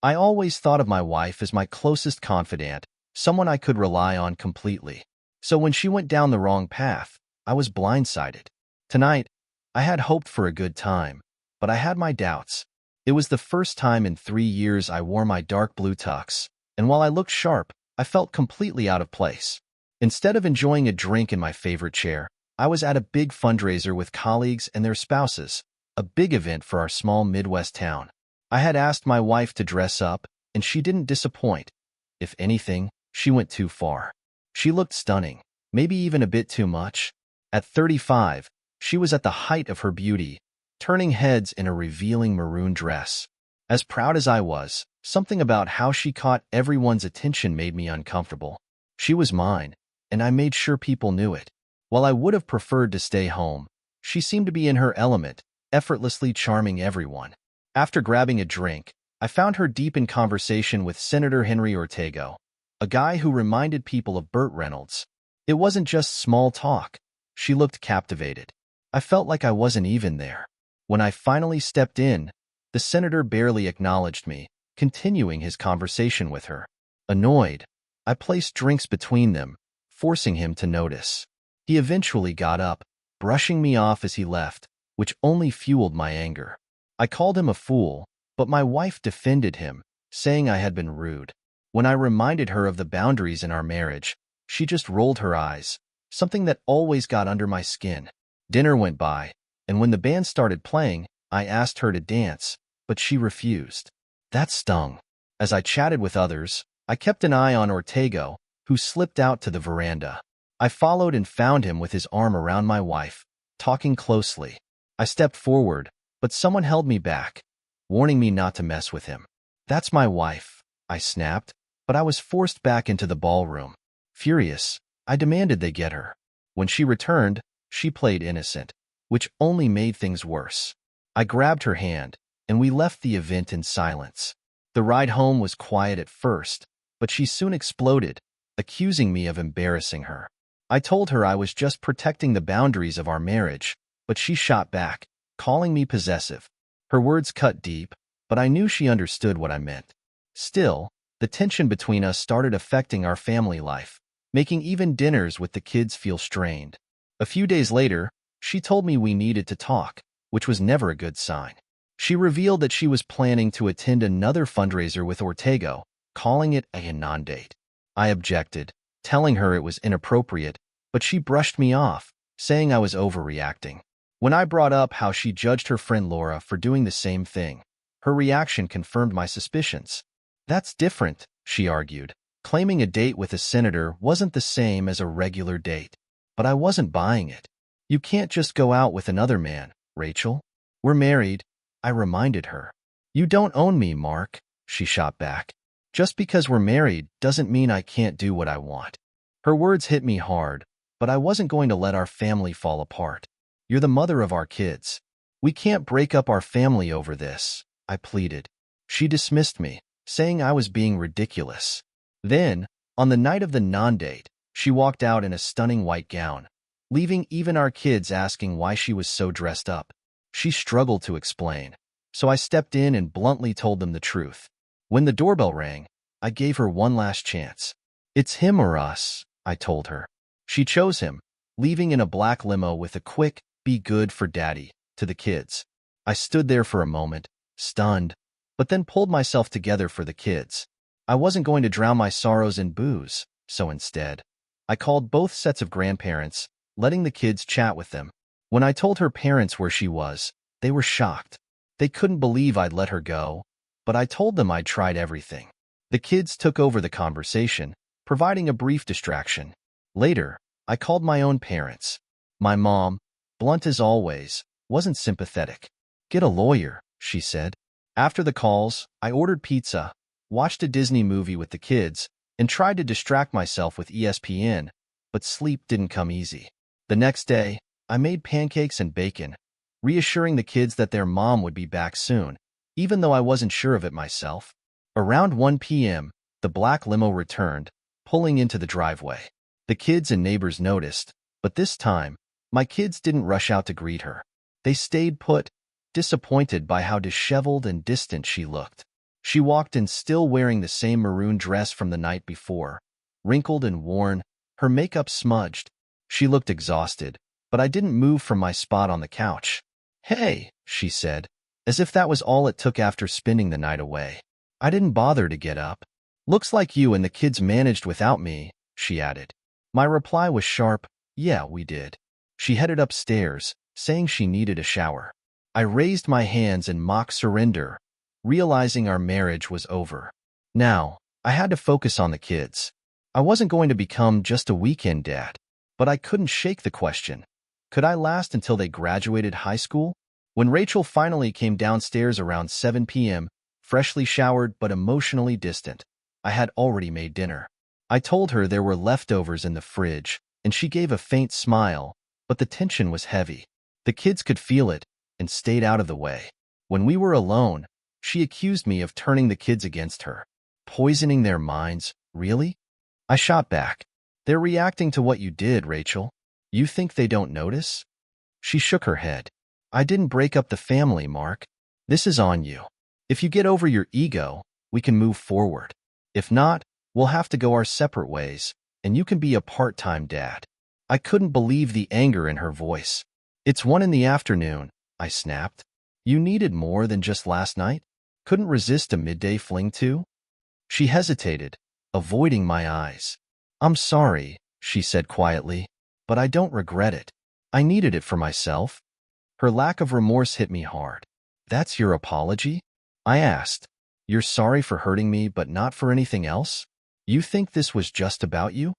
I always thought of my wife as my closest confidant, someone I could rely on completely. So when she went down the wrong path, I was blindsided. Tonight, I had hoped for a good time, but I had my doubts. It was the first time in 3 years I wore my dark blue tux, and while I looked sharp, I felt completely out of place. Instead of enjoying a drink in my favorite chair, I was at a big fundraiser with colleagues and their spouses, a big event for our small Midwest town. I had asked my wife to dress up, and she didn't disappoint. If anything, she went too far. She looked stunning, maybe even a bit too much. At 35, she was at the height of her beauty, turning heads in a revealing maroon dress. As proud as I was, something about how she caught everyone's attention made me uncomfortable. She was mine, and I made sure people knew it. While I would have preferred to stay home, she seemed to be in her element, effortlessly charming everyone. After grabbing a drink, I found her deep in conversation with Senator Henry Ortega, a guy who reminded people of Burt Reynolds. It wasn't just small talk. She looked captivated. I felt like I wasn't even there. When I finally stepped in, the senator barely acknowledged me, continuing his conversation with her. Annoyed, I placed drinks between them, forcing him to notice. He eventually got up, brushing me off as he left, which only fueled my anger. I called him a fool, but my wife defended him, saying I had been rude. When I reminded her of the boundaries in our marriage, she just rolled her eyes, something that always got under my skin. Dinner went by, and when the band started playing, I asked her to dance, but she refused. That stung. As I chatted with others, I kept an eye on Ortega, who slipped out to the veranda. I followed and found him with his arm around my wife, talking closely. I stepped forward, but someone held me back, warning me not to mess with him. That's my wife, I snapped, but I was forced back into the ballroom. Furious, I demanded they get her. When she returned, she played innocent, which only made things worse. I grabbed her hand, and we left the event in silence. The ride home was quiet at first, but she soon exploded, accusing me of embarrassing her. I told her I was just protecting the boundaries of our marriage, but she shot back, calling me possessive. Her words cut deep, but I knew she understood what I meant. Still, the tension between us started affecting our family life, making even dinners with the kids feel strained. A few days later, she told me we needed to talk, which was never a good sign. She revealed that she was planning to attend another fundraiser with Ortega, calling it a non-date. I objected, telling her it was inappropriate, but she brushed me off, saying I was overreacting. When I brought up how she judged her friend Laura for doing the same thing, her reaction confirmed my suspicions. That's different, she argued, claiming a date with a senator wasn't the same as a regular date. But I wasn't buying it. You can't just go out with another man, Rachel. We're married, I reminded her. You don't own me, Mark, she shot back. Just because we're married doesn't mean I can't do what I want. Her words hit me hard, but I wasn't going to let our family fall apart. You're the mother of our kids. We can't break up our family over this, I pleaded. She dismissed me, saying I was being ridiculous. Then, on the night of the non-date, she walked out in a stunning white gown, leaving even our kids asking why she was so dressed up. She struggled to explain, so I stepped in and bluntly told them the truth. When the doorbell rang, I gave her one last chance. It's him or us, I told her. She chose him, leaving in a black limo with a quick, "Be good for daddy," to the kids. I stood there for a moment, stunned, but then pulled myself together for the kids. I wasn't going to drown my sorrows in booze, so instead, I called both sets of grandparents, letting the kids chat with them. When I told her parents where she was, they were shocked. They couldn't believe I'd let her go, but I told them I'd tried everything. The kids took over the conversation, providing a brief distraction. Later, I called my own parents. My mom, blunt as always, wasn't sympathetic. Get a lawyer, she said. After the calls, I ordered pizza, watched a Disney movie with the kids, and tried to distract myself with ESPN, but sleep didn't come easy. The next day, I made pancakes and bacon, reassuring the kids that their mom would be back soon, even though I wasn't sure of it myself. Around 1 p.m., the black limo returned, pulling into the driveway. The kids and neighbors noticed, but this time, my kids didn't rush out to greet her. They stayed put, disappointed by how disheveled and distant she looked. She walked in still wearing the same maroon dress from the night before, wrinkled and worn, her makeup smudged. She looked exhausted, but I didn't move from my spot on the couch. "Hey," she said, as if that was all it took after spending the night away. I didn't bother to get up. "Looks like you and the kids managed without me," she added. My reply was sharp, "Yeah, we did." She headed upstairs, saying she needed a shower. I raised my hands in mock surrender, realizing our marriage was over. Now, I had to focus on the kids. I wasn't going to become just a weekend dad, but I couldn't shake the question. Could I last until they graduated high school? When Rachel finally came downstairs around 7 p.m., freshly showered but emotionally distant, I had already made dinner. I told her there were leftovers in the fridge, and she gave a faint smile, but the tension was heavy. The kids could feel it and stayed out of the way. When we were alone, she accused me of turning the kids against her. Poisoning their minds, really? I shot back. "They're reacting to what you did, Rachel. You think they don't notice?" She shook her head. "I didn't break up the family, Mark. This is on you. If you get over your ego, we can move forward. If not, we'll have to go our separate ways, and you can be a part-time dad." I couldn't believe the anger in her voice. "It's 1 in the afternoon, I snapped. "You needed more than just last night? Couldn't resist a midday fling too?" She hesitated, avoiding my eyes. "I'm sorry," she said quietly, "but I don't regret it. I needed it for myself." Her lack of remorse hit me hard. "That's your apology?" I asked. "You're sorry for hurting me, but not for anything else? You think this was just about you?"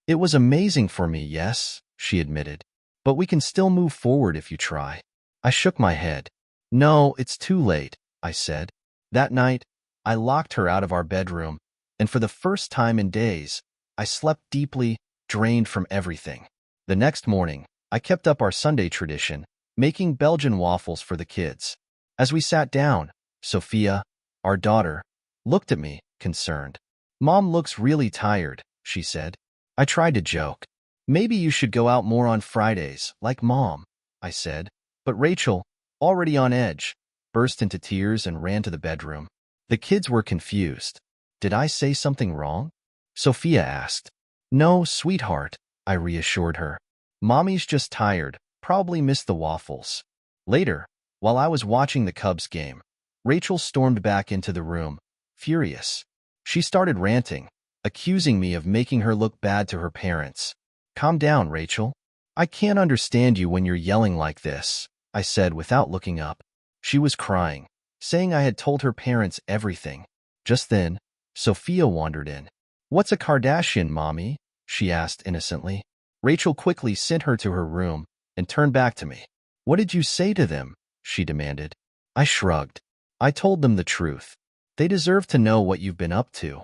"It was amazing for me, yes," she admitted. "But we can still move forward if you try." I shook my head. "No, it's too late," I said. That night, I locked her out of our bedroom, and for the first time in days, I slept deeply, drained from everything. The next morning, I kept up our Sunday tradition, making Belgian waffles for the kids. As we sat down, Sophia, our daughter, looked at me, concerned. "Mom looks really tired," she said. I tried to joke. "Maybe you should go out more on Fridays, like Mom," I said. But Rachel, already on edge, burst into tears and ran to the bedroom. The kids were confused. "Did I say something wrong?" Sophia asked. "No, sweetheart," I reassured her. "Mommy's just tired, probably missed the waffles." Later, while I was watching the Cubs game, Rachel stormed back into the room, furious. She started ranting, accusing me of making her look bad to her parents. "Calm down, Rachel. I can't understand you when you're yelling like this," I said without looking up. She was crying, saying I had told her parents everything. Just then, Sophia wandered in. "What's a Kardashian, Mommy?" she asked innocently. Rachel quickly sent her to her room and turned back to me. "What did you say to them?" she demanded. I shrugged. "I told them the truth. They deserve to know what you've been up to."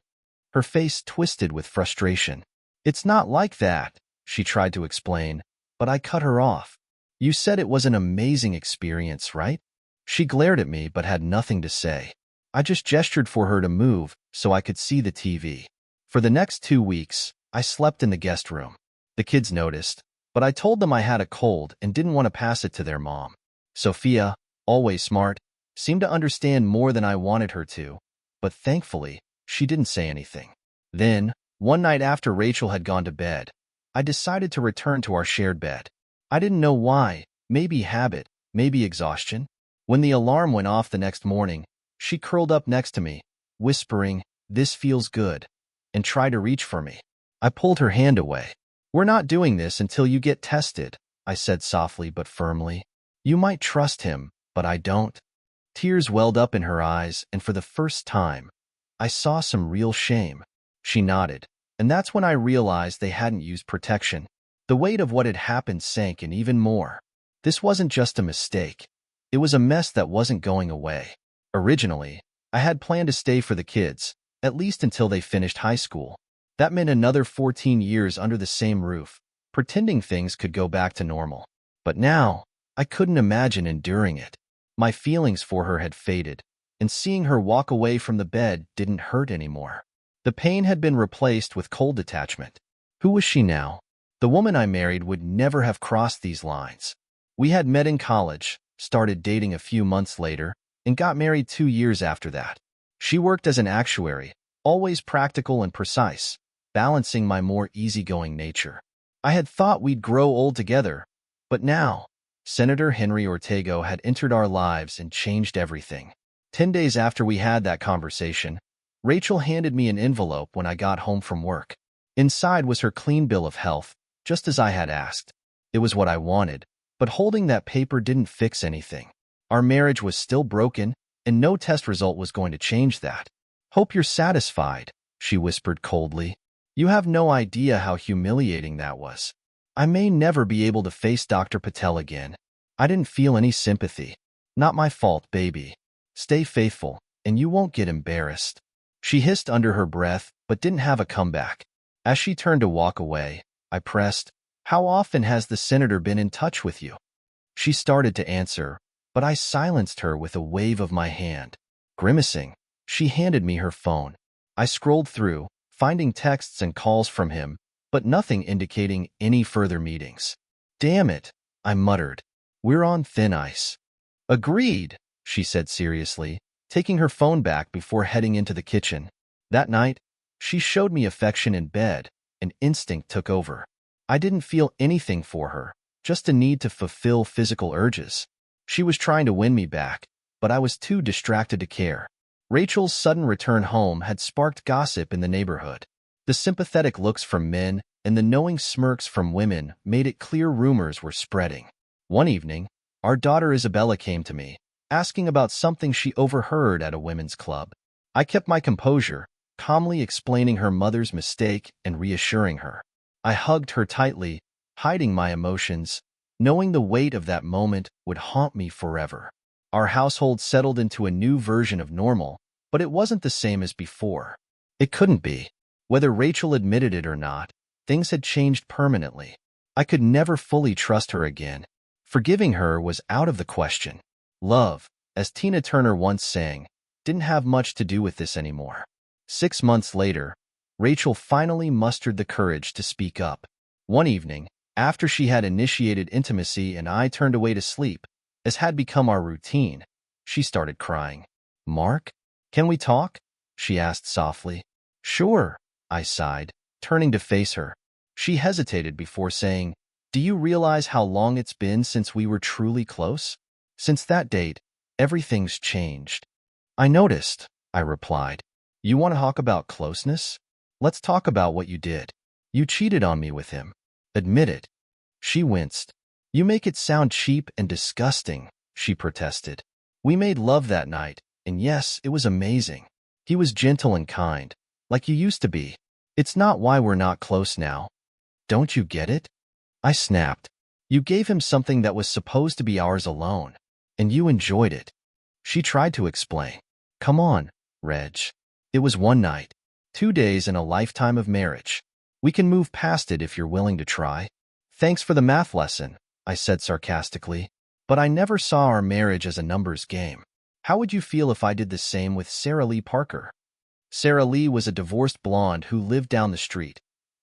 Her face twisted with frustration. "It's not like that," she tried to explain, but I cut her off. "You said it was an amazing experience, right?" She glared at me but had nothing to say. I just gestured for her to move so I could see the TV. For the next 2 weeks, I slept in the guest room. The kids noticed, but I told them I had a cold and didn't want to pass it to their mom. Sophia, always smart, seemed to understand more than I wanted her to, but thankfully, she didn't say anything. Then, one night after Rachel had gone to bed, I decided to return to our shared bed. I didn't know why, maybe habit, maybe exhaustion. When the alarm went off the next morning, she curled up next to me, whispering, "This feels good," and tried to reach for me. I pulled her hand away. "We're not doing this until you get tested," I said softly but firmly. "You might trust him, but I don't." Tears welled up in her eyes, and for the first time, I saw some real shame. She nodded, and that's when I realized they hadn't used protection. The weight of what had happened sank in even more. This wasn't just a mistake. It was a mess that wasn't going away. Originally, I had planned to stay for the kids, at least until they finished high school. That meant another 14 years under the same roof, pretending things could go back to normal. But now, I couldn't imagine enduring it. My feelings for her had faded, and seeing her walk away from the bed didn't hurt anymore. The pain had been replaced with cold detachment. Who was she now? The woman I married would never have crossed these lines. We had met in college, started dating a few months later, and got married 2 years after that. She worked as an actuary, always practical and precise, balancing my more easygoing nature. I had thought we'd grow old together, but now, Senator Henry Ortega had entered our lives and changed everything. 10 days after we had that conversation, Rachel handed me an envelope when I got home from work. Inside was her clean bill of health, just as I had asked. It was what I wanted, but holding that paper didn't fix anything. Our marriage was still broken, and no test result was going to change that. "Hope you're satisfied," she whispered coldly. "You have no idea how humiliating that was. I may never be able to face Dr. Patel again." I didn't feel any sympathy. "Not my fault, baby. Stay faithful, and you won't get embarrassed." She hissed under her breath, but didn't have a comeback. As she turned to walk away, I pressed, "How often has the senator been in touch with you?" She started to answer, but I silenced her with a wave of my hand. Grimacing, she handed me her phone. I scrolled through, finding texts and calls from him, but nothing indicating any further meetings. "Damn it," I muttered. "We're on thin ice." "Agreed," she said seriously, taking her phone back before heading into the kitchen. That night, she showed me affection in bed, and instinct took over. I didn't feel anything for her, just a need to fulfill physical urges. She was trying to win me back, but I was too distracted to care. Rachel's sudden return home had sparked gossip in the neighborhood. The sympathetic looks from men and the knowing smirks from women made it clear rumors were spreading. One evening, our daughter Isabella came to me, asking about something she overheard at a women's club. I kept my composure, calmly explaining her mother's mistake and reassuring her. I hugged her tightly, hiding my emotions, knowing the weight of that moment would haunt me forever. Our household settled into a new version of normal, but it wasn't the same as before. It couldn't be. Whether Rachel admitted it or not, things had changed permanently. I could never fully trust her again. Forgiving her was out of the question. Love, as Tina Turner once sang, didn't have much to do with this anymore. 6 months later, Rachel finally mustered the courage to speak up. One evening, after she had initiated intimacy and I turned away to sleep, as had become our routine, she started crying. "Mark, can we talk?" she asked softly. "Sure," I sighed, turning to face her. She hesitated before saying, "Do you realize how long it's been since we were truly close? Since that date, everything's changed." "I noticed," I replied. "You want to talk about closeness? Let's talk about what you did. You cheated on me with him. Admit it." She winced. "You make it sound cheap and disgusting," she protested. "We made love that night, and yes, it was amazing. He was gentle and kind, like you used to be. It's not why we're not close now. Don't you get it?" I snapped. "You gave him something that was supposed to be ours alone, and you enjoyed it." She tried to explain. "Come on, Reg. It was one night, 2 days in a lifetime of marriage. We can move past it if you're willing to try." "Thanks for the math lesson," I said sarcastically, "but I never saw our marriage as a numbers game. How would you feel if I did the same with Sarah Lee Parker?" Sarah Lee was a divorced blonde who lived down the street.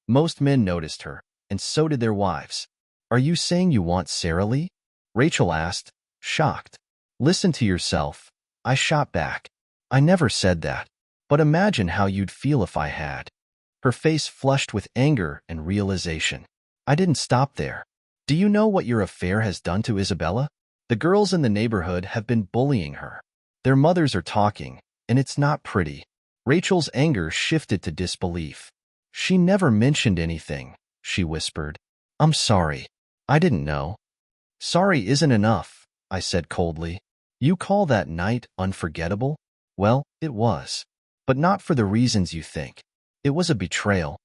Most men noticed her, and so did their wives. "Are you saying you want Sarah Lee?" Rachel asked, shocked. "Listen to yourself," I shot back. "I never said that. But imagine how you'd feel if I had." Her face flushed with anger and realization. I didn't stop there. "Do you know what your affair has done to Isabella? The girls in the neighborhood have been bullying her. Their mothers are talking, and it's not pretty." Rachel's anger shifted to disbelief. "She never mentioned anything," she whispered. "I'm sorry. I didn't know." "Sorry isn't enough," I said coldly. "You call that night unforgettable? Well, it was. But not for the reasons you think. It was a betrayal."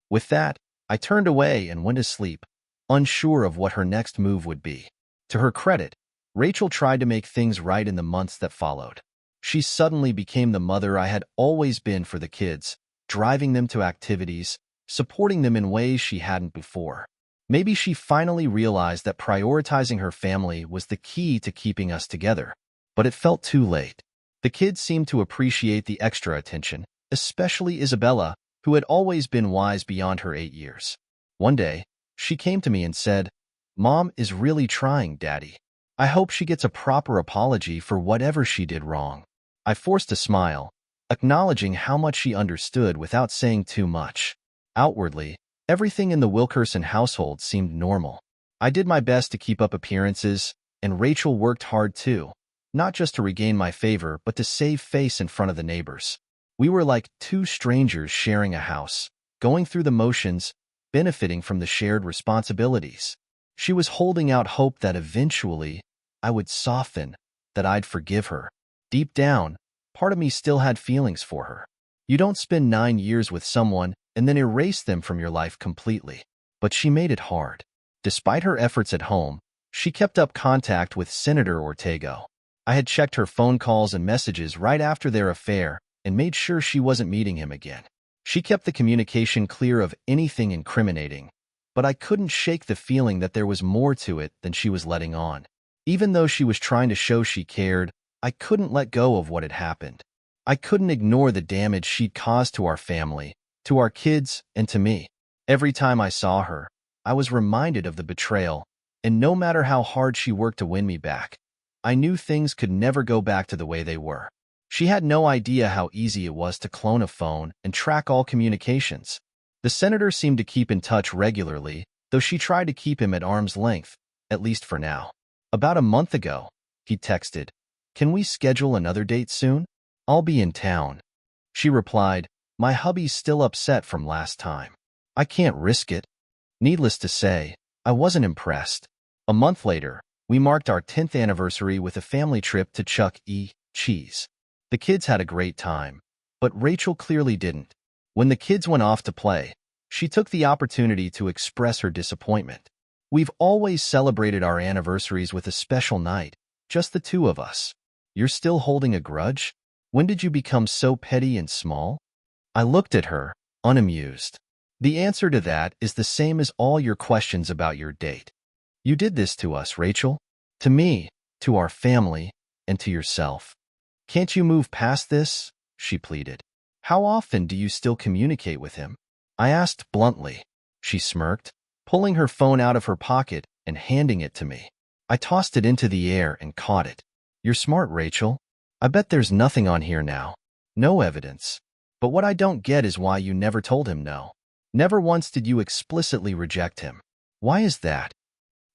With that, I turned away and went to sleep, unsure of what her next move would be. To her credit, Rachel tried to make things right in the months that followed. She suddenly became the mother I had always been for the kids, driving them to activities, supporting them in ways she hadn't before. Maybe she finally realized that prioritizing her family was the key to keeping us together. But it felt too late. The kids seemed to appreciate the extra attention, especially Isabella, who had always been wise beyond her 8 years. One day, she came to me and said, "Mom is really trying, Daddy. I hope she gets a proper apology for whatever she did wrong." I forced a smile. acknowledging how much she understood without saying too much. Outwardly, everything in the Wilkerson household seemed normal. I did my best to keep up appearances, and Rachel worked hard too, not just to regain my favor but to save face in front of the neighbors. We were like two strangers sharing a house, going through the motions, benefiting from the shared responsibilities. She was holding out hope that eventually I would soften, that I'd forgive her. Deep down, part of me still had feelings for her. You don't spend 9 years with someone and then erase them from your life completely. But she made it hard. Despite her efforts at home, she kept up contact with Senator Ortega. I had checked her phone calls and messages right after their affair and made sure she wasn't meeting him again. She kept the communication clear of anything incriminating, but I couldn't shake the feeling that there was more to it than she was letting on. Even though she was trying to show she cared, I couldn't let go of what had happened. I couldn't ignore the damage she'd caused to our family, to our kids, and to me. Every time I saw her, I was reminded of the betrayal, and no matter how hard she worked to win me back, I knew things could never go back to the way they were. She had no idea how easy it was to clone a phone and track all communications. The senator seemed to keep in touch regularly, though she tried to keep him at arm's length, at least for now. About a month ago, he texted, "Can we schedule another date soon? I'll be in town." She replied, "My hubby's still upset from last time. I can't risk it." Needless to say, I wasn't impressed. A month later, we marked our 10th anniversary with a family trip to Chuck E. Cheese. The kids had a great time, but Rachel clearly didn't. When the kids went off to play, she took the opportunity to express her disappointment. "We've always celebrated our anniversaries with a special night, just the two of us. You're still holding a grudge? When did you become so petty and small?" I looked at her, unamused. "The answer to that is the same as all your questions about your date. You did this to us, Rachel. To me, to our family, and to yourself. Can't you move past this?" she pleaded. "How often do you still communicate with him?" I asked bluntly. She smirked, pulling her phone out of her pocket and handing it to me. I tossed it into the air and caught it. "You're smart, Rachel. I bet there's nothing on here now. No evidence. But what I don't get is why you never told him no. Never once did you explicitly reject him. Why is that?"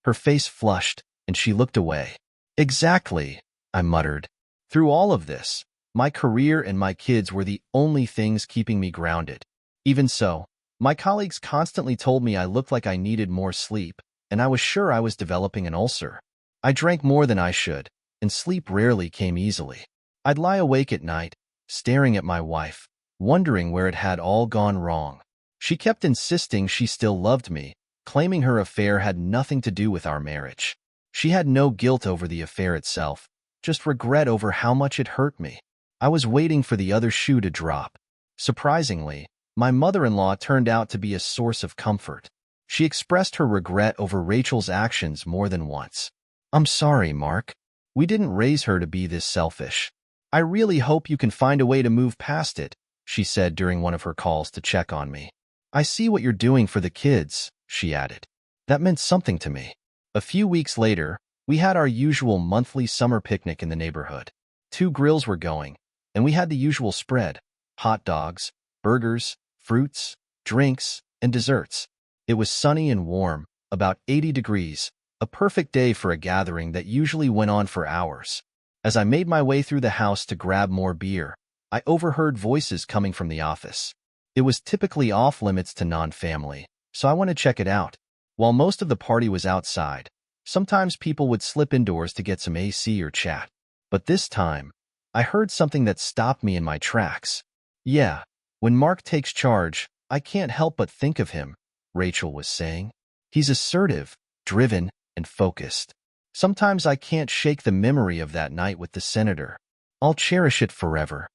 Her face flushed, and she looked away. "Exactly," I muttered. "Through all of this, my career and my kids were the only things keeping me grounded. Even so, my colleagues constantly told me I looked like I needed more sleep, and I was sure I was developing an ulcer. I drank more than I should, and sleep rarely came easily. I'd lie awake at night, staring at my wife, wondering where it had all gone wrong. She kept insisting she still loved me, claiming her affair had nothing to do with our marriage. She had no guilt over the affair itself, just regret over how much it hurt me. I was waiting for the other shoe to drop. Surprisingly, my mother-in-law turned out to be a source of comfort. She expressed her regret over Rachel's actions more than once. "I'm sorry, Mark. We didn't raise her to be this selfish. I really hope you can find a way to move past it," she said during one of her calls to check on me. "I see what you're doing for the kids," she added. That meant something to me. A few weeks later, we had our usual monthly summer picnic in the neighborhood. 2 grills were going, and we had the usual spread: hot dogs, burgers, fruits, drinks, and desserts. It was sunny and warm, about 80 degrees, a perfect day for a gathering that usually went on for hours. As I made my way through the house to grab more beer, I overheard voices coming from the office. It was typically off-limits to non-family, so I went to check it out. While most of the party was outside, sometimes people would slip indoors to get some AC or chat. But this time, I heard something that stopped me in my tracks. "Yeah, when Mark takes charge, I can't help but think of him," Rachel was saying. "He's assertive, driven, and focused. Sometimes I can't shake the memory of that night with the senator. I'll cherish it forever."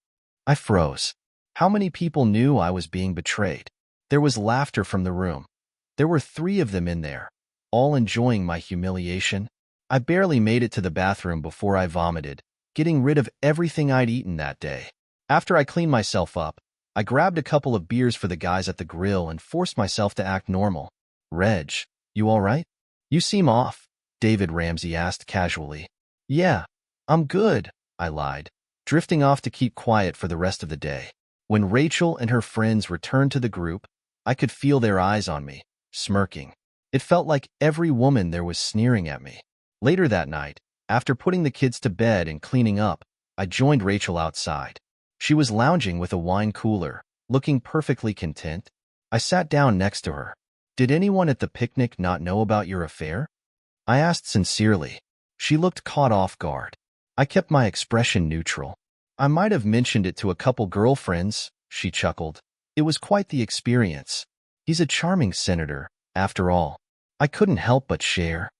I froze. How many people knew I was being betrayed? There was laughter from the room. There were 3 of them in there, all enjoying my humiliation. I barely made it to the bathroom before I vomited, getting rid of everything I'd eaten that day. After I cleaned myself up, I grabbed a couple of beers for the guys at the grill and forced myself to act normal. "Reg, you all right? You seem off," David Ramsey asked casually. "Yeah, I'm good," I lied. drifting off to keep quiet for the rest of the day. When Rachel and her friends returned to the group, I could feel their eyes on me, smirking. It felt like every woman there was sneering at me. Later that night, after putting the kids to bed and cleaning up, I joined Rachel outside. She was lounging with a wine cooler, looking perfectly content. I sat down next to her. "Did anyone at the picnic not know about your affair?" I asked sincerely. She looked caught off guard. I kept my expression neutral. "I might have mentioned it to a couple girlfriends," she chuckled. "It was quite the experience. He's a charming senator, after all." I couldn't help but share.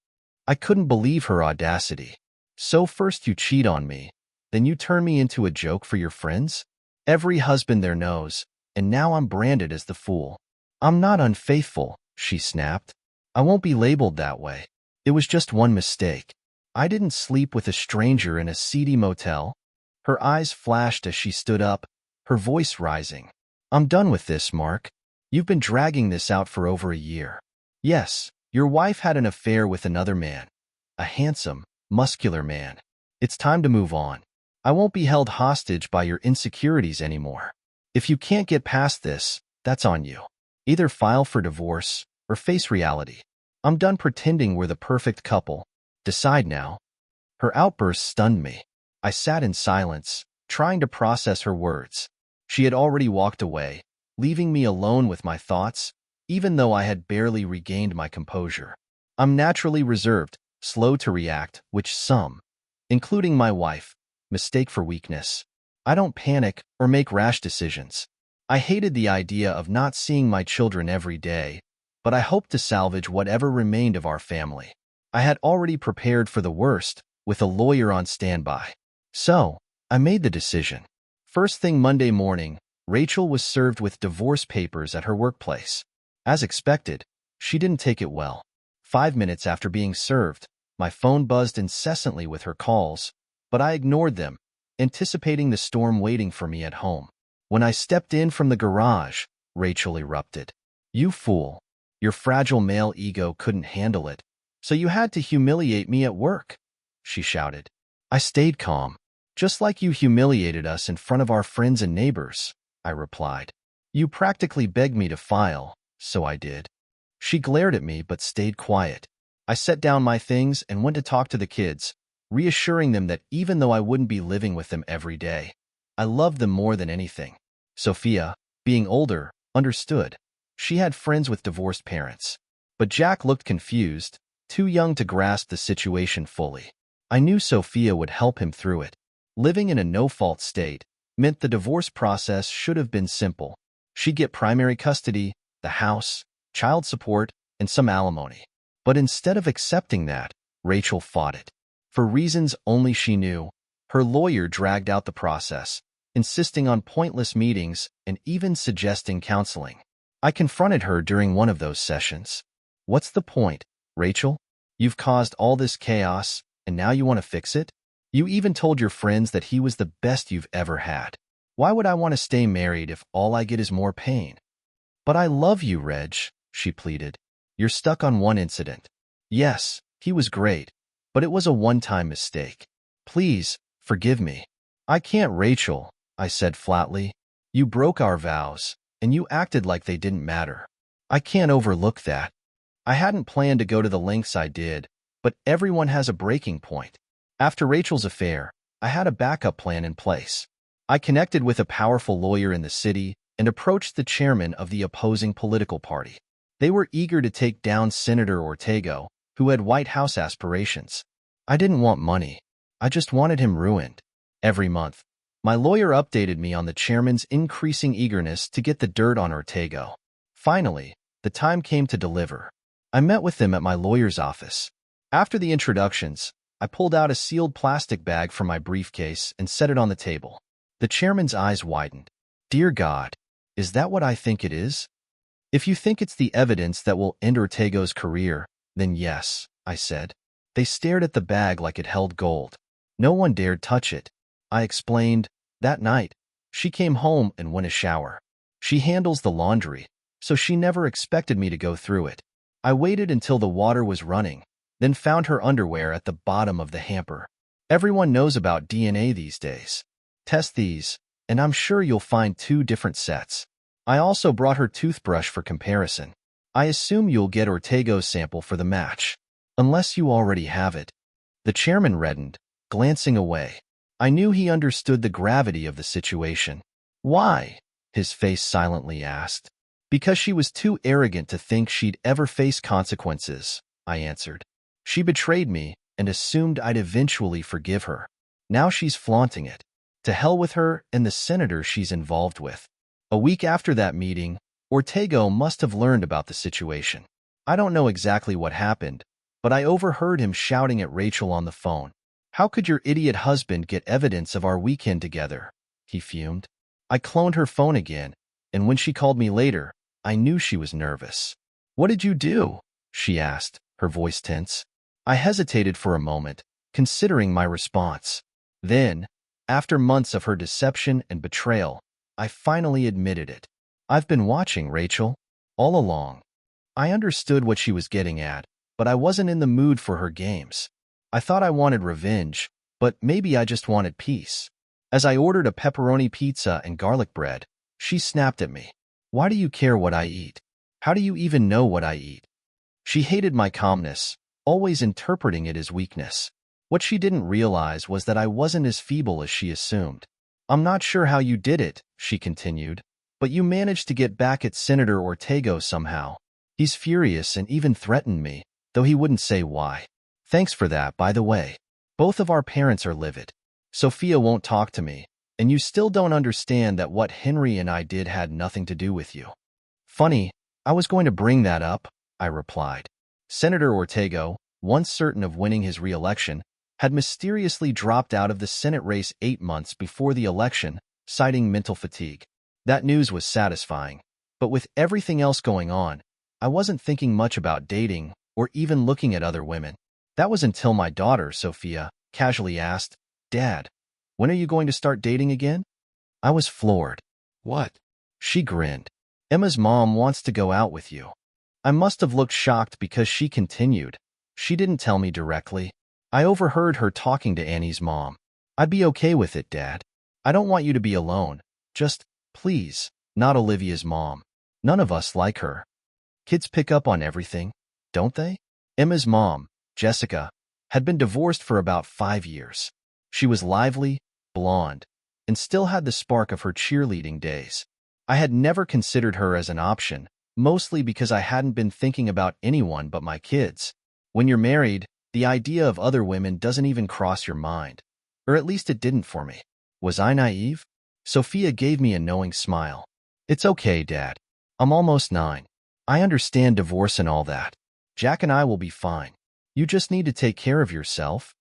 I couldn't believe her audacity. "So first you cheat on me, then you turn me into a joke for your friends? Every husband there knows, and now I'm branded as the fool." "I'm not unfaithful," she snapped. "I won't be labeled that way. It was just one mistake. I didn't sleep with a stranger in a seedy motel." Her eyes flashed as she stood up, her voice rising. "I'm done with this, Mark. You've been dragging this out for over a year. Yes, your wife had an affair with another man. A handsome, muscular man. It's time to move on. I won't be held hostage by your insecurities anymore. If you can't get past this, that's on you. Either file for divorce or face reality. I'm done pretending we're the perfect couple. Decide now." Her outburst stunned me. I sat in silence, trying to process her words. She had already walked away, leaving me alone with my thoughts, even though I had barely regained my composure. I'm naturally reserved, slow to react, which some, including my wife, mistake for weakness. I don't panic or make rash decisions. I hated the idea of not seeing my children every day, but I hoped to salvage whatever remained of our family. I had already prepared for the worst, with a lawyer on standby. So, I made the decision. First thing Monday morning, Rachel was served with divorce papers at her workplace. As expected, she didn't take it well. 5 minutes after being served, my phone buzzed incessantly with her calls, but I ignored them, anticipating the storm waiting for me at home. When I stepped in from the garage, Rachel erupted. "You fool. Your fragile male ego couldn't handle it, so you had to humiliate me at work," she shouted. I stayed calm. "Just like you humiliated us in front of our friends and neighbors," I replied. "You practically begged me to file, so I did." She glared at me but stayed quiet. I set down my things and went to talk to the kids, reassuring them that even though I wouldn't be living with them every day, I loved them more than anything. Sophia, being older, understood. She had friends with divorced parents. But Jack looked confused, too young to grasp the situation fully. I knew Sophia would help him through it. Living in a no-fault state meant the divorce process should have been simple. She'd get primary custody, the house, child support, and some alimony. But instead of accepting that, Rachel fought it. For reasons only she knew, her lawyer dragged out the process, insisting on pointless meetings and even suggesting counseling. I confronted her during one of those sessions. "What's the point, Rachel? You've caused all this chaos, and now you want to fix it? You even told your friends that he was the best you've ever had. Why would I want to stay married if all I get is more pain?" "But I love you, Reg," she pleaded. "You're stuck on one incident." "Yes, he was great, but it was a one-time mistake. Please, forgive me." "I can't, Rachel," I said flatly. "You broke our vows, and you acted like they didn't matter. I can't overlook that. I hadn't planned to go to the lengths I did, but everyone has a breaking point." After Rachel's affair, I had a backup plan in place. I connected with a powerful lawyer in the city and approached the chairman of the opposing political party. They were eager to take down Senator Ortega, who had White House aspirations. I didn't want money. I just wanted him ruined. Every month, my lawyer updated me on the chairman's increasing eagerness to get the dirt on Ortega. Finally, the time came to deliver. I met with them at my lawyer's office. After the introductions, I pulled out a sealed plastic bag from my briefcase and set it on the table. The chairman's eyes widened. "Dear God, is that what I think it is? If you think it's the evidence that will end Ortega's career, then yes," I said. They stared at the bag like it held gold. No one dared touch it. I explained. That night, she came home and went a shower. She handles the laundry, so she never expected me to go through it. I waited until the water was running, then found her underwear at the bottom of the hamper. Everyone knows about DNA these days. Test these, and I'm sure you'll find 2 different sets. I also brought her toothbrush for comparison. I assume you'll get Ortego's sample for the match, unless you already have it. The chairman reddened, glancing away. I knew he understood the gravity of the situation. Why? His face silently asked. Because she was too arrogant to think she'd ever face consequences, I answered. She betrayed me and assumed I'd eventually forgive her. Now she's flaunting it. To hell with her and the senator she's involved with. A week after that meeting, Ortego must have learned about the situation. I don't know exactly what happened, but I overheard him shouting at Rachel on the phone. How could your idiot husband get evidence of our weekend together? He fumed. I cloned her phone again, and when she called me later, I knew she was nervous. What did you do? She asked, her voice tense. I hesitated for a moment, considering my response. Then, after months of her deception and betrayal, I finally admitted it. I've been watching Rachel, all along. I understood what she was getting at, but I wasn't in the mood for her games. I thought I wanted revenge, but maybe I just wanted peace. As I ordered a pepperoni pizza and garlic bread, she snapped at me. Why do you care what I eat? How do you even know what I eat? She hated my calmness, always interpreting it as weakness. What she didn't realize was that I wasn't as feeble as she assumed. I'm not sure how you did it, she continued, but you managed to get back at Senator Ortego somehow. He's furious and even threatened me, though he wouldn't say why. Thanks for that, by the way. Both of our parents are livid. Sophia won't talk to me, and you still don't understand that what Henry and I did had nothing to do with you. Funny, I was going to bring that up, I replied. Senator Ortego, once certain of winning his re-election, had mysteriously dropped out of the Senate race 8 months before the election, citing mental fatigue. That news was satisfying, but with everything else going on, I wasn't thinking much about dating or even looking at other women. That was until my daughter, Sophia, casually asked, Dad, when are you going to start dating again? I was floored. What? She grinned. Emma's mom wants to go out with you. I must have looked shocked because she continued. She didn't tell me directly. I overheard her talking to Annie's mom. I'd be okay with it, Dad. I don't want you to be alone. Just, please, not Olivia's mom. None of us like her. Kids pick up on everything, don't they? Emma's mom, Jessica, had been divorced for about 5 years. She was lively, blonde, and still had the spark of her cheerleading days. I had never considered her as an option, mostly because I hadn't been thinking about anyone but my kids. When you're married, the idea of other women doesn't even cross your mind. Or at least it didn't for me. Was I naive? Sophia gave me a knowing smile. It's okay, Dad. I'm almost 9. I understand divorce and all that. Jack and I will be fine. You just need to take care of yourself.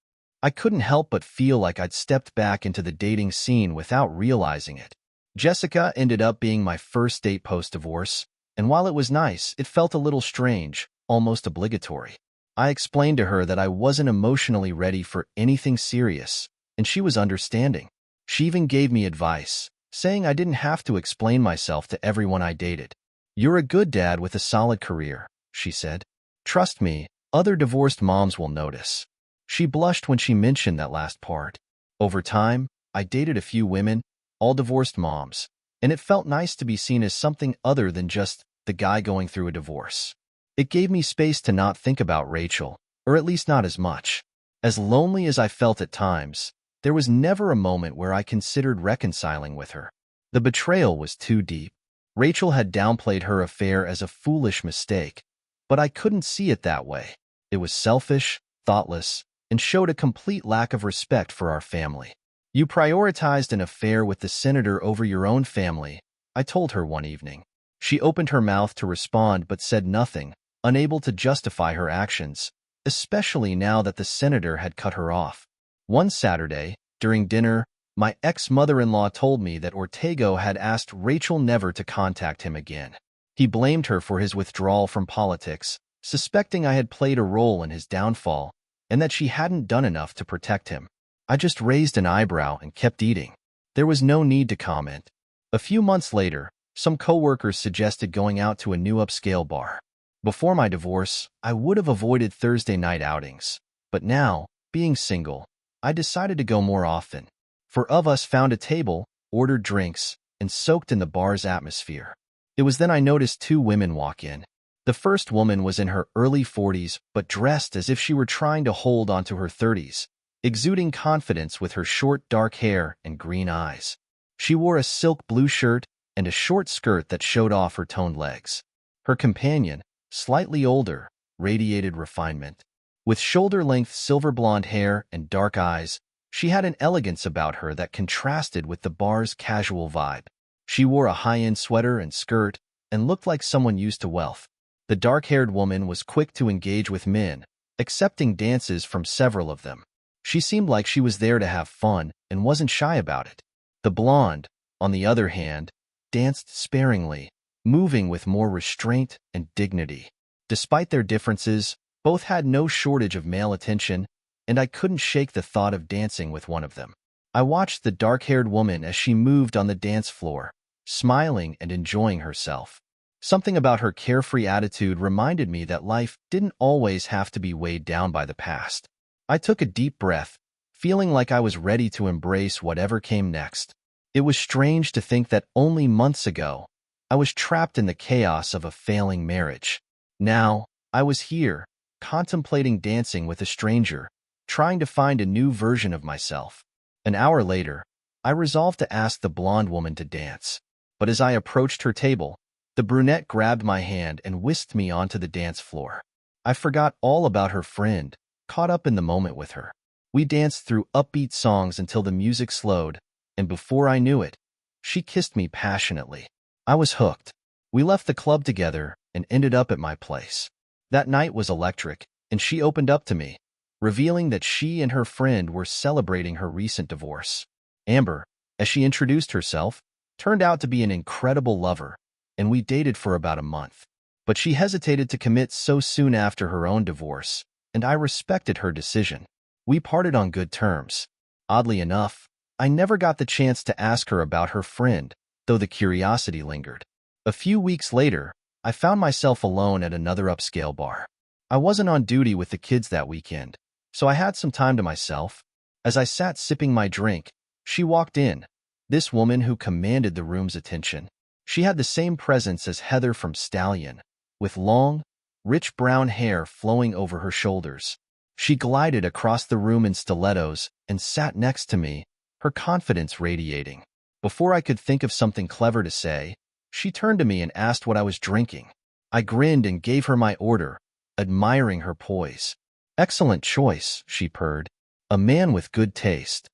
I couldn't help but feel like I'd stepped back into the dating scene without realizing it. Jessica ended up being my first date post-divorce, and while it was nice, it felt a little strange, almost obligatory. I explained to her that I wasn't emotionally ready for anything serious, and she was understanding. She even gave me advice, saying I didn't have to explain myself to everyone I dated. You're a good dad with a solid career, she said. Trust me, other divorced moms will notice. She blushed when she mentioned that last part. Over time, I dated a few women, all divorced moms, and it felt nice to be seen as something other than just the guy going through a divorce. It gave me space to not think about Rachel, or at least not as much. As lonely as I felt at times, there was never a moment where I considered reconciling with her. The betrayal was too deep. Rachel had downplayed her affair as a foolish mistake, but I couldn't see it that way. It was selfish, thoughtless, and showed a complete lack of respect for our family. You prioritized an affair with the senator over your own family, I told her one evening. She opened her mouth to respond but said nothing, unable to justify her actions, especially now that the senator had cut her off. One Saturday, during dinner, my ex-mother-in-law told me that Ortego had asked Rachel never to contact him again. He blamed her for his withdrawal from politics, suspecting I had played a role in his downfall, and that she hadn't done enough to protect him. I just raised an eyebrow and kept eating. There was no need to comment. A few months later, some coworkers suggested going out to a new upscale bar. Before my divorce, I would have avoided Thursday night outings, but now, being single, I decided to go more often. Four of us found a table, ordered drinks, and soaked in the bar's atmosphere. It was then I noticed two women walk in. The first woman was in her early 40s, but dressed as if she were trying to hold onto her 30s, exuding confidence with her short dark hair and green eyes. She wore a silk blue shirt and a short skirt that showed off her toned legs. Her companion, slightly older, radiated refinement. With shoulder-length silver blonde hair and dark eyes, she had an elegance about her that contrasted with the bar's casual vibe. She wore a high-end sweater and skirt and looked like someone used to wealth. The dark-haired woman was quick to engage with men, accepting dances from several of them. She seemed like she was there to have fun and wasn't shy about it. The blonde, on the other hand, danced sparingly, moving with more restraint and dignity. Despite their differences, both had no shortage of male attention, and I couldn't shake the thought of dancing with one of them. I watched the dark-haired woman as she moved on the dance floor, smiling and enjoying herself. Something about her carefree attitude reminded me that life didn't always have to be weighed down by the past. I took a deep breath, feeling like I was ready to embrace whatever came next. It was strange to think that only months ago, I was trapped in the chaos of a failing marriage. Now, I was here, contemplating dancing with a stranger, trying to find a new version of myself. An hour later, I resolved to ask the blonde woman to dance. But as I approached her table, the brunette grabbed my hand and whisked me onto the dance floor. I forgot all about her friend, caught up in the moment with her. We danced through upbeat songs until the music slowed, and before I knew it, she kissed me passionately. I was hooked. We left the club together and ended up at my place. That night was electric, and she opened up to me, revealing that she and her friend were celebrating her recent divorce. Amber, as she introduced herself, turned out to be an incredible lover, and we dated for about a month. But she hesitated to commit so soon after her own divorce, and I respected her decision. We parted on good terms. Oddly enough, I never got the chance to ask her about her friend, though the curiosity lingered. A few weeks later, I found myself alone at another upscale bar. I wasn't on duty with the kids that weekend, so I had some time to myself. As I sat sipping my drink, she walked in, this woman who commanded the room's attention. She had the same presence as Heather from Stallion, with long, rich brown hair flowing over her shoulders. She glided across the room in stilettos and sat next to me, her confidence radiating. Before I could think of something clever to say, she turned to me and asked what I was drinking. I grinned and gave her my order, admiring her poise. "Excellent choice," she purred. "A man with good taste."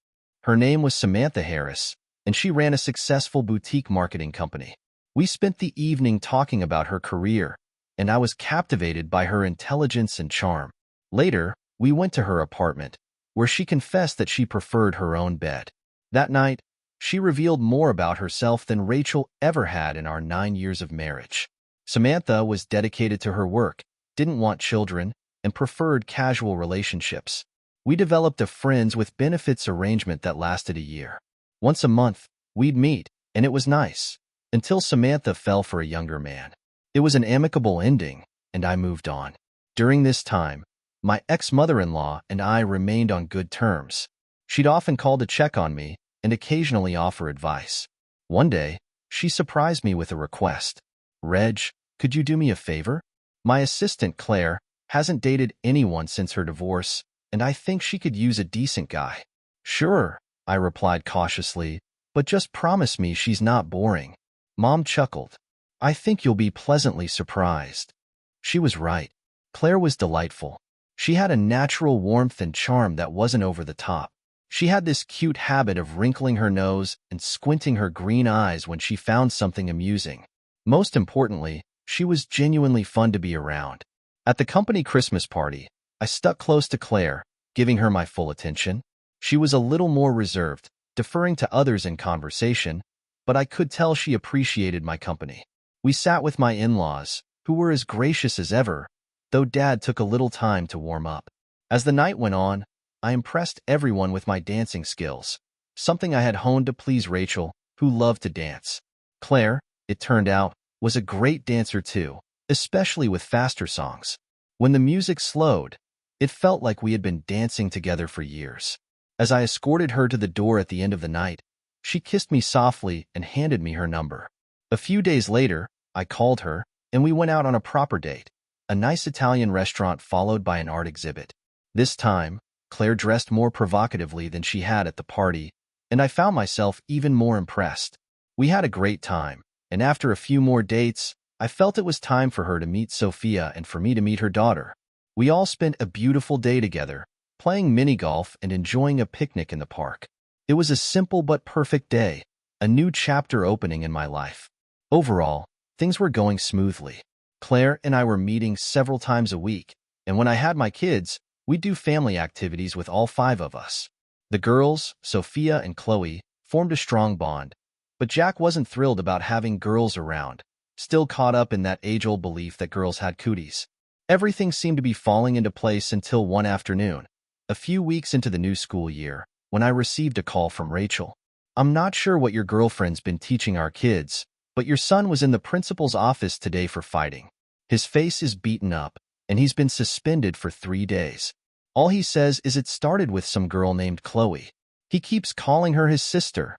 Her name was Samantha Harris, and she ran a successful boutique marketing company. We spent the evening talking about her career, and I was captivated by her intelligence and charm. Later, we went to her apartment, where she confessed that she preferred her own bed. That night, she revealed more about herself than Rachel ever had in our 9 years of marriage. Samantha was dedicated to her work, didn't want children, and preferred casual relationships. We developed a friends with benefits arrangement that lasted a year. Once a month, we'd meet, and it was nice, until Samantha fell for a younger man. It was an amicable ending, and I moved on. During this time, my ex-mother-in-law and I remained on good terms. She'd often call to check on me and occasionally offer advice. One day, she surprised me with a request. "Reg, could you do me a favor? My assistant, Claire, hasn't dated anyone since her divorce, and I think she could use a decent guy." "Sure," I replied cautiously, "but just promise me she's not boring." Mom chuckled. "I think you'll be pleasantly surprised." She was right. Claire was delightful. She had a natural warmth and charm that wasn't over the top. She had this cute habit of wrinkling her nose and squinting her green eyes when she found something amusing. Most importantly, she was genuinely fun to be around. At the company Christmas party, I stuck close to Claire, giving her my full attention. She was a little more reserved, deferring to others in conversation, but I could tell she appreciated my company. We sat with my in-laws, who were as gracious as ever, though Dad took a little time to warm up. As the night went on, I impressed everyone with my dancing skills, something I had honed to please Rachel, who loved to dance. Claire, it turned out, was a great dancer too, especially with faster songs. When the music slowed, it felt like we had been dancing together for years. As I escorted her to the door at the end of the night, she kissed me softly and handed me her number. A few days later, I called her, and we went out on a proper date, a nice Italian restaurant followed by an art exhibit. This time, Claire dressed more provocatively than she had at the party, and I found myself even more impressed. We had a great time, and after a few more dates, I felt it was time for her to meet Sophia and for me to meet her daughter. We all spent a beautiful day together, playing mini-golf and enjoying a picnic in the park. It was a simple but perfect day, a new chapter opening in my life. Overall, things were going smoothly. Claire and I were meeting several times a week, and when I had my kids, we'd do family activities with all 5 of us. The girls, Sophia and Chloe, formed a strong bond, but Jack wasn't thrilled about having girls around, still caught up in that age-old belief that girls had cooties. Everything seemed to be falling into place until one afternoon, a few weeks into the new school year, when I received a call from Rachel. "I'm not sure what your girlfriend's been teaching our kids, but your son was in the principal's office today for fighting. His face is beaten up, and he's been suspended for 3 days. All he says is it started with some girl named Chloe. He keeps calling her his sister,"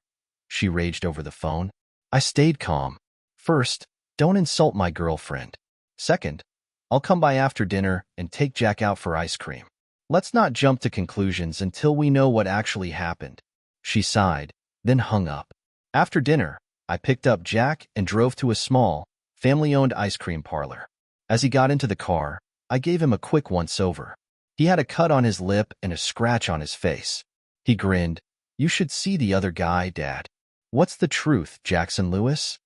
she raged over the phone. I stayed calm. "First, don't insult my girlfriend. Second, I'll come by after dinner and take Jack out for ice cream. Let's not jump to conclusions until we know what actually happened." She sighed, then hung up. After dinner, I picked up Jack and drove to a small, family-owned ice cream parlor. As he got into the car, I gave him a quick once-over. He had a cut on his lip and a scratch on his face. He grinned. "You should see the other guy, Dad." "What's the truth, Jackson Lewis?"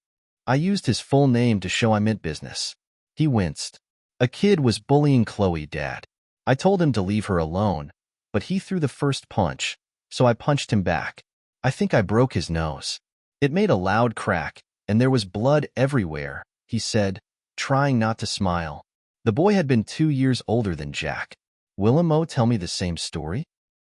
I used his full name to show I meant business. He winced. "A kid was bullying Chloe, Dad. I told him to leave her alone, but he threw the first punch, so I punched him back. I think I broke his nose. It made a loud crack, and there was blood everywhere," he said, trying not to smile. The boy had been 2 years older than Jack. "Will Mo tell me the same story?"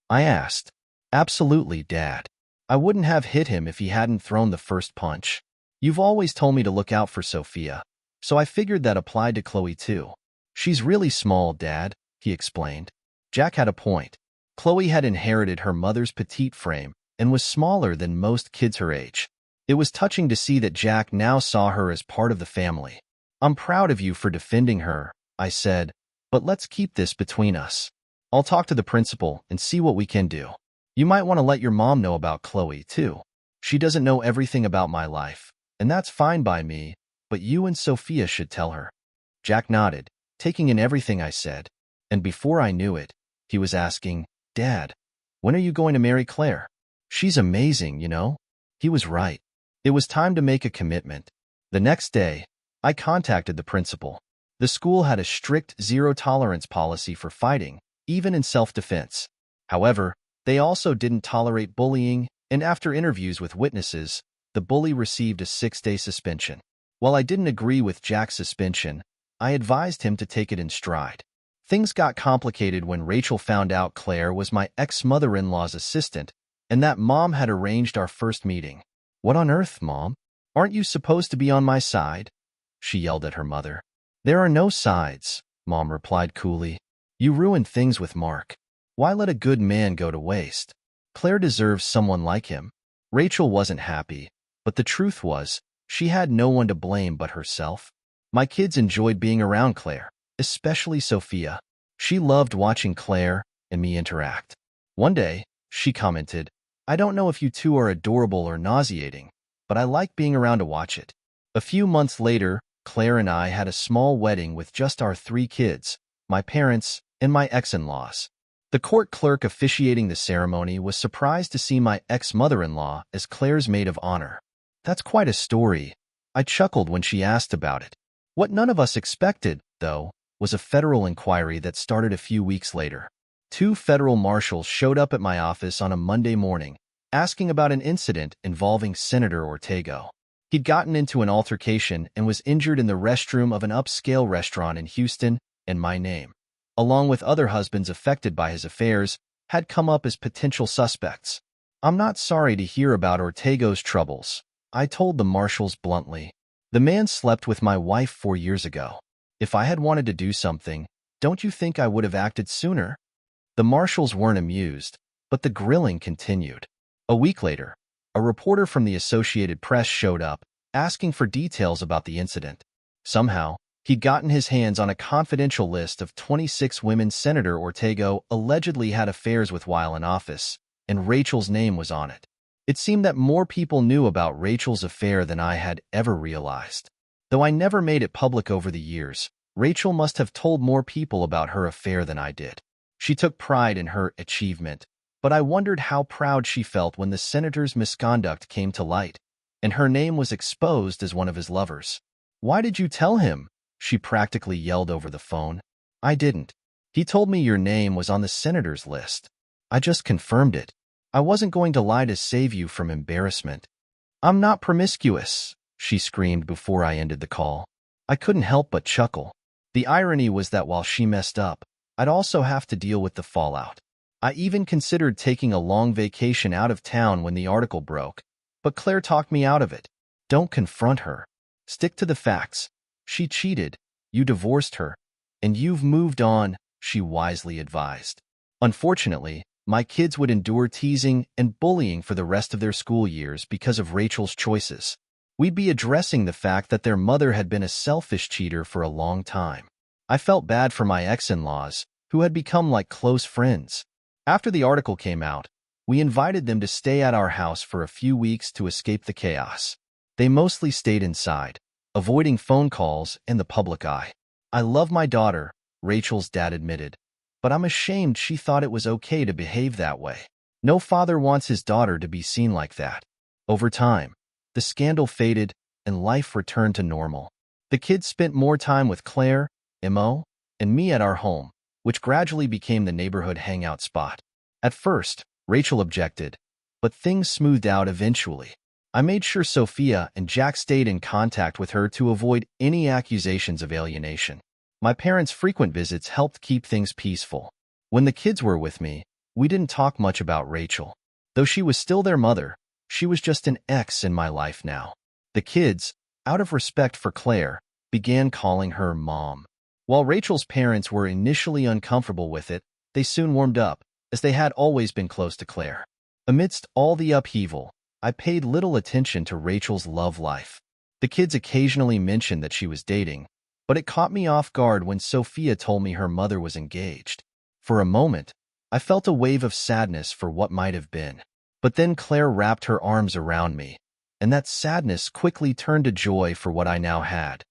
I asked. "Absolutely, Dad. I wouldn't have hit him if he hadn't thrown the first punch. You've always told me to look out for Sophia, so I figured that applied to Chloe too. She's really small, Dad," he explained. Jack had a point. Chloe had inherited her mother's petite frame and was smaller than most kids her age. It was touching to see that Jack now saw her as part of the family. "I'm proud of you for defending her," I said, "but let's keep this between us. I'll talk to the principal and see what we can do. You might want to let your mom know about Chloe, too. She doesn't know everything about my life, and that's fine by me, but you and Sophia should tell her." Jack nodded, taking in everything I said, and before I knew it, he was asking, "Dad, when are you going to marry Claire? She's amazing, you know?" He was right. It was time to make a commitment. The next day, I contacted the principal. The school had a strict zero-tolerance policy for fighting, even in self-defense. However, they also didn't tolerate bullying, and after interviews with witnesses, the bully received a 6-day suspension. While I didn't agree with Jack's suspension, I advised him to take it in stride. Things got complicated when Rachel found out Claire was my ex-mother-in-law's assistant, and that Mom had arranged our first meeting. "What on earth, Mom? Aren't you supposed to be on my side?" she yelled at her mother. "There are no sides," Mom replied coolly. "You ruined things with Mark. Why let a good man go to waste? Claire deserves someone like him." Rachel wasn't happy, but the truth was, she had no one to blame but herself. My kids enjoyed being around Claire, especially Sophia. She loved watching Claire and me interact. One day, she commented, "I don't know if you two are adorable or nauseating, but I like being around to watch it." A few months later, Claire and I had a small wedding with just our 3 kids, my parents, and my ex-in-laws. The court clerk officiating the ceremony was surprised to see my ex-mother-in-law as Claire's maid of honor. "That's quite a story," I chuckled when she asked about it. What none of us expected, though, was a federal inquiry that started a few weeks later. 2 federal marshals showed up at my office on a Monday morning, asking about an incident involving Senator Ortega. He'd gotten into an altercation and was injured in the restroom of an upscale restaurant in Houston, and my name, along with other husbands affected by his affairs, had come up as potential suspects. "I'm not sorry to hear about Ortega's troubles," I told the marshals bluntly. "The man slept with my wife 4 years ago. If I had wanted to do something, don't you think I would have acted sooner?" The marshals weren't amused, But the grilling continued. A week later, a reporter from the Associated Press showed up, asking for details about the incident. Somehow, he'd gotten his hands on a confidential list of 26 women Senator Ortega allegedly had affairs with while in office, and Rachel's name was on it. It seemed that more people knew about Rachel's affair than I had ever realized. Though I never made it public over the years, Rachel must have told more people about her affair than I did. She took pride in her achievement, but I wondered how proud she felt when the senator's misconduct came to light, and her name was exposed as one of his lovers. "Why did you tell him?" she practically yelled over the phone. "I didn't. He told me your name was on the senator's list. I just confirmed it. I wasn't going to lie to save you from embarrassment." "I'm not promiscuous," she screamed before I ended the call. I couldn't help but chuckle. The irony was that while she messed up, I'd also have to deal with the fallout. I even considered taking a long vacation out of town when the article broke, but Claire talked me out of it. "Don't confront her. Stick to the facts. She cheated, you divorced her, and you've moved on," she wisely advised. Unfortunately, my kids would endure teasing and bullying for the rest of their school years because of Rachel's choices. We'd be addressing the fact that their mother had been a selfish cheater for a long time. I felt bad for my ex-in-laws, who had become like close friends. After the article came out, we invited them to stay at our house for a few weeks to escape the chaos. They mostly stayed inside, avoiding phone calls and the public eye. "I love my daughter," Rachel's dad admitted, "but I'm ashamed she thought it was okay to behave that way. No father wants his daughter to be seen like that." Over time, the scandal faded and life returned to normal. The kids spent more time with Claire, Mo, and me at our home, which gradually became the neighborhood hangout spot. At first, Rachel objected, but things smoothed out eventually. I made sure Sophia and Jack stayed in contact with her to avoid any accusations of alienation. My parents' frequent visits helped keep things peaceful. When the kids were with me, we didn't talk much about Rachel. Though she was still their mother, she was just an ex in my life now. The kids, out of respect for Claire, began calling her Mom. While Rachel's parents were initially uncomfortable with it, they soon warmed up, as they had always been close to Claire. Amidst all the upheaval, I paid little attention to Rachel's love life. The kids occasionally mentioned that she was dating, but it caught me off guard when Sophia told me her mother was engaged. For a moment, I felt a wave of sadness for what might have been. But then Claire wrapped her arms around me, and that sadness quickly turned to joy for what I now had.